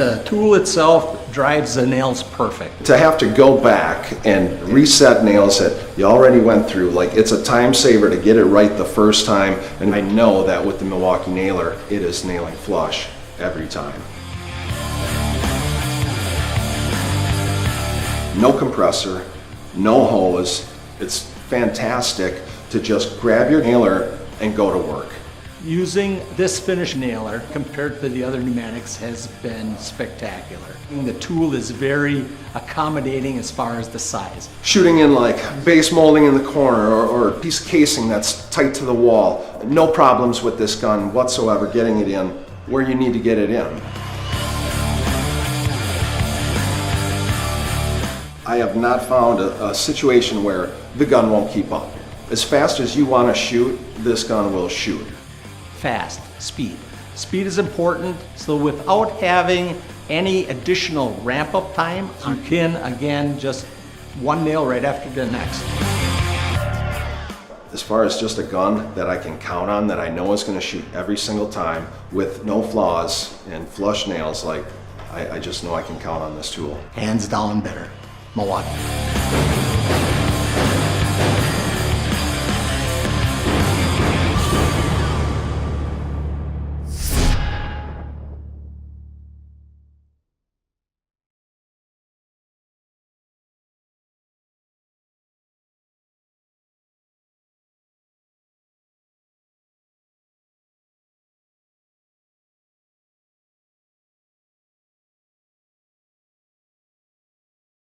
The tool itself drives the nails perfect. To have to go back and reset nails that you already went through, like it's a time saver to get it right the first time, and I know that with the Milwaukee nailer, it is nailing flush every time. No compressor, no hose. It's fantastic to just grab your nailer and go to work. Using this finish nailer compared to the other pneumatics has been spectacular. The tool is very accommodating as far as the size. Shooting in like base molding in the corner or a piece of casing that's tight to the wall. No problems with this gun whatsoever getting it in where you need to get it in. I have not found a situation where the gun won't keep up. As fast as you want to shoot, this gun will shoot. Fast, speed. Speed is important, so without having any additional ramp up time, you can again just one nail right after the next. As far as just a gun that I can count on, that I know is going to shoot every single time with no flaws and flush nails, like I just know I can count on this tool. Hands down better. Milwaukee.